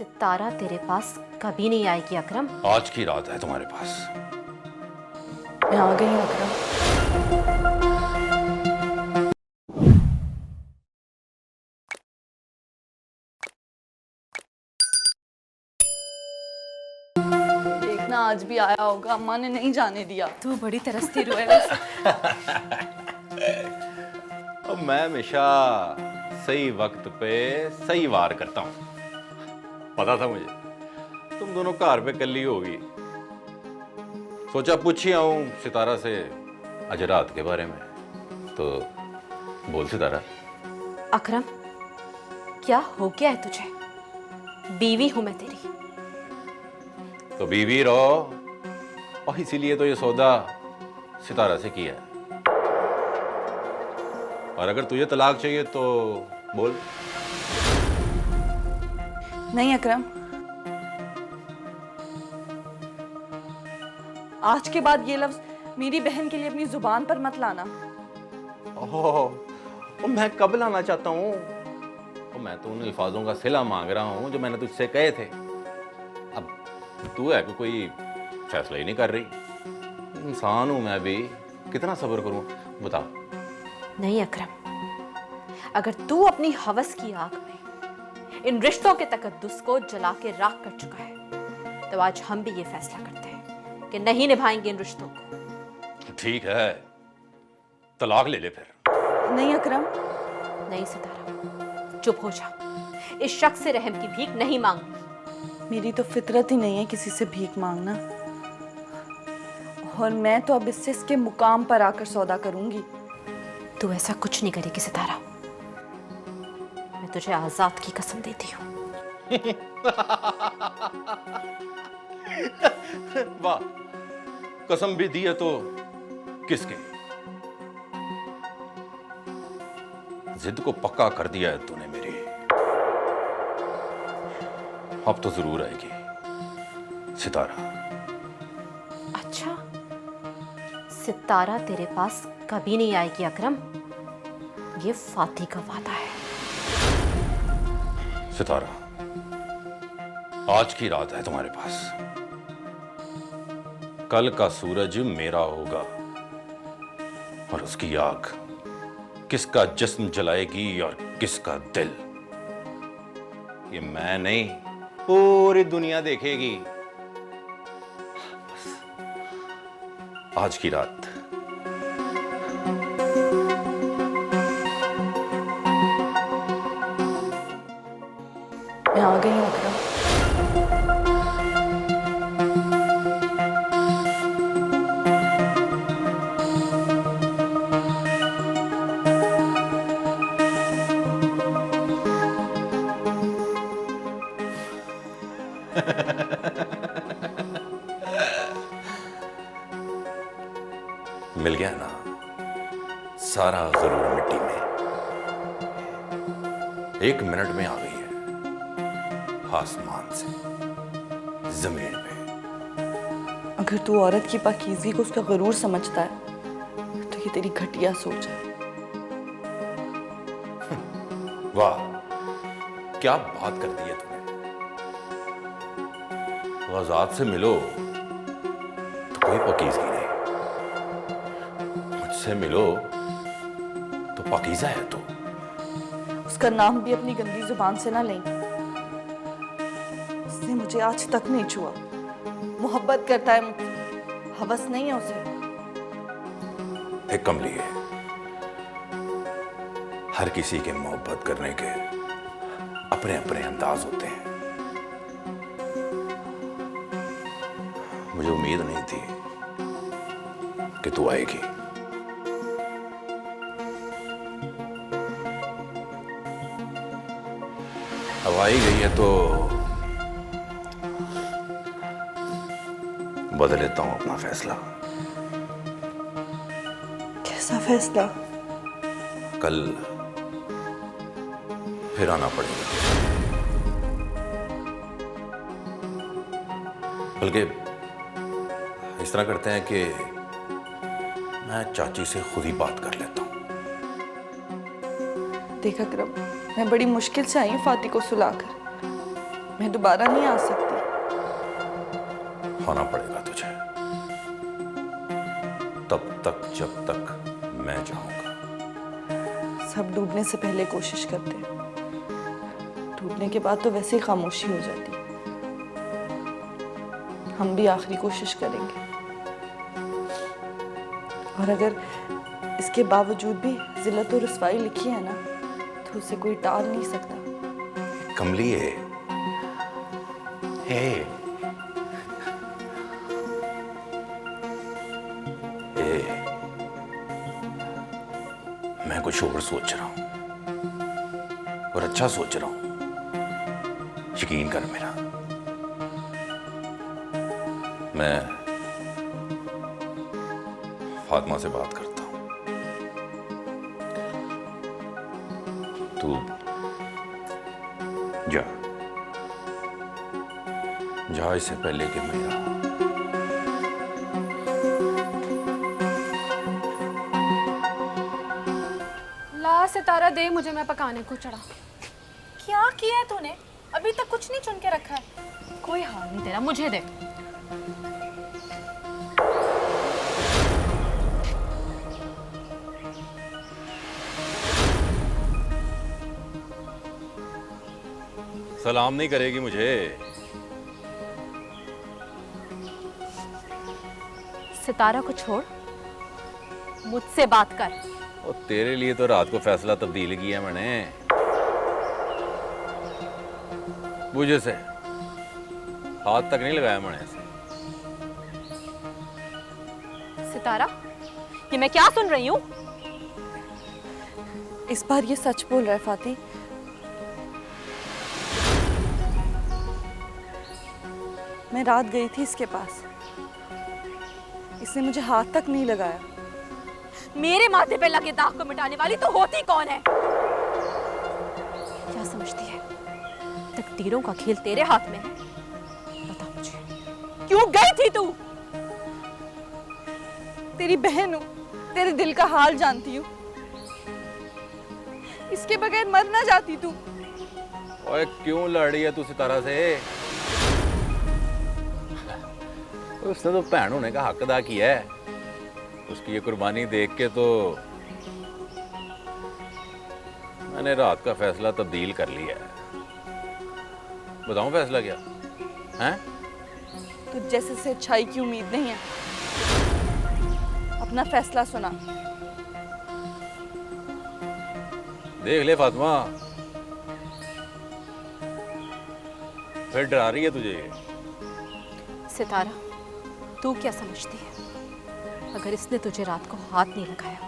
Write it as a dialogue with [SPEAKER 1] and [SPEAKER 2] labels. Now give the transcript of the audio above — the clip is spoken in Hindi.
[SPEAKER 1] सितारा तेरे पास कभी नहीं आएगी अकरम।
[SPEAKER 2] आज की रात है तुम्हारे पास।
[SPEAKER 3] मैं आ गई हूँ अकरम। देखना आज भी आया होगा, अम्मा ने नहीं जाने दिया।
[SPEAKER 1] तू बड़ी तरसती रोए वैसे।
[SPEAKER 2] और मैं हमेशा सही वक्त पे सही वार करता हूँ। पता था मुझे तुम दोनों घर पे कल ही होगी। सोचा पूछी आऊं सितारा से आज रात के बारे में। तो बोल सितारा।
[SPEAKER 1] अकरम, क्या हो गया है तुझे? बीवी हूं मैं तेरी।
[SPEAKER 2] तो बीवी रहो, और इसीलिए तो ये सौदा सितारा से किया है। और अगर तुझे तलाक चाहिए तो बोल।
[SPEAKER 3] नहीं अकरम, आज के बाद ये लफ्ज मेरी बहन के लिए अपनी जुबान पर मत लाना।
[SPEAKER 2] ओह, मैं कब लाना चाहता हूँ? मैं तो उन अल्फाजों का सिला मांग रहा हूँ जो मैंने तुझसे कहे थे। अब तू है कि कोई फैसला ही नहीं कर रही। इंसान हूं मैं भी, कितना सब्र करूं बता।
[SPEAKER 1] नहीं अकरम, अगर तू अपनी हवस की आग में इन रिश्तों के तकद्दुस को जला के राख कर चुका है, तो आज हम भी ये फैसला करते हैं कि नहीं निभाएंगे इन रिश्तों को।
[SPEAKER 2] ठीक है, तलाक ले ले फिर।
[SPEAKER 3] नहीं अकरम।
[SPEAKER 1] नहीं सितारा, चुप हो जा। इस शख्स से रहम की भीख नहीं मांगनी।
[SPEAKER 3] मेरी तो फितरत ही नहीं है किसी से भीख मांगना, और मैं तो अब इससे इसके मुकाम पर आकर सौदा करूंगी।
[SPEAKER 1] तू ऐसा कुछ नहीं करेगी सितारा। मैं तुझे आजाद की कसम देती हूँ।
[SPEAKER 2] वाह, कसम भी दी है तो किसके? जिद को पक्का कर दिया है तूने मेरी। अब तो जरूर आएगी सितारा।
[SPEAKER 1] अच्छा, सितारा तेरे पास कभी नहीं आएगी अकरम। ये फाती का वादा है।
[SPEAKER 2] सितारा, आज की रात है तुम्हारे पास। कल का सूरज मेरा होगा, और उसकी आग किसका जिस्म जलाएगी और किसका दिल, ये मैं नहीं पूरी दुनिया देखेगी। बस आज की रात।
[SPEAKER 3] मैं आ गई हूँ अकरम।
[SPEAKER 2] मिल गया ना सारा जरूर मिट्टी में। 1 मिनट में आ गई है आसमान से जमीन पे।
[SPEAKER 3] अगर तू औरत की पाकीज़गी को उसका गरूर समझता है तो ये तेरी घटिया सोच है।
[SPEAKER 2] वाह, क्या बात कर दी है तूने। तो आजाद से मिलो तो कोई पाकीज़गी नहीं, मुझसे मिलो तो पाकीज़ा है तू।
[SPEAKER 3] उसका नाम भी अपनी गंदी जुबान से ना लें। उसने मुझे आज तक नहीं छुआ। मोहब्बत करता है मुझसे, हवस नहीं है उसे।
[SPEAKER 2] एक कमली है, हर किसी के मोहब्बत करने के अपने अपने अंदाज होते हैं। मुझे उम्मीद नहीं थी कि तू आएगी। अब आई गई है तो बदल लेता हूं अपना फैसला।
[SPEAKER 3] कैसा फैसला?
[SPEAKER 2] कल फिर आना पड़ेगा। बल्कि इस तरह करते हैं कि मैं चाची से खुद ही बात कर लेता हूं।
[SPEAKER 3] देखा करम, मैं बड़ी मुश्किल से आई हूँ फाती को सुलाकर। मैं दोबारा नहीं आ सकती।
[SPEAKER 2] आना पड़ेगा तुझे, तब तक जब तक मैं चाहूंगा।
[SPEAKER 3] सब डूबने से पहले कोशिश करते हैं, डूबने के बाद तो वैसे ही खामोशी हो जाती। हम भी आखिरी कोशिश करेंगे, और अगर इसके बावजूद भी जिल्लत और रुसवाई लिखी है ना, तो उसे कोई टाल नहीं सकता।
[SPEAKER 2] कमली है, मैं कुछ और सोच रहा हूं, और अच्छा सोच रहा हूं, यकीन कर मेरा। मैं फातिमा से बात करता हूं, तू जा जा इससे पहले कि मेरा
[SPEAKER 4] ला सितारा दे मुझे, मैं पकाने को चढ़ा। क्या किया है तूने? अभी तक कुछ नहीं चुन के रखा है।
[SPEAKER 1] कोई हाल नहीं तेरा, मुझे दे।
[SPEAKER 2] सलाम नहीं करेगी मुझे?
[SPEAKER 1] सितारा को छोड़, मुझसे बात कर।
[SPEAKER 2] और तेरे लिए तो रात को फैसला तब्दील किया मैंने, मुझे से हाथ तक नहीं लगाया मैंने ऐसे।
[SPEAKER 1] सितारा, ये मैं क्या सुन रही हूँ?
[SPEAKER 3] इस बार ये सच बोल रहा है फाती। मैं रात गई थी इसके पास, इसने मुझे हाथ तक नहीं लगाया।
[SPEAKER 1] मेरे माथे पे लगे दाग को मिटाने वाली तो होती कौन है? क्या समझती है तकदीरों का खेल तेरे हाथ में है? बता मुझे, क्यों गई थी तू?
[SPEAKER 3] तेरी बहन हूँ, तेरे दिल का हाल जानती हूँ। इसके बगैर मर ना जाती तू।
[SPEAKER 2] ओए क्यों लड़ रही है तू सितारा से? उसने तो भैन होने का हक अदा किया है, उसकी ये कुर्बानी देख के तो मैंने रात का फैसला तब्दील कर लिया है। बताऊं फैसला क्या है?
[SPEAKER 3] तुझ जैसे से अच्छाई की उम्मीद नहीं है। अपना फैसला सुना।
[SPEAKER 2] देख ले फातिमा, फिर डरा रही है तुझे ये?
[SPEAKER 1] सितारा, तू क्या समझती है? अगर इसने तुझे रात को हाथ नहीं लगाया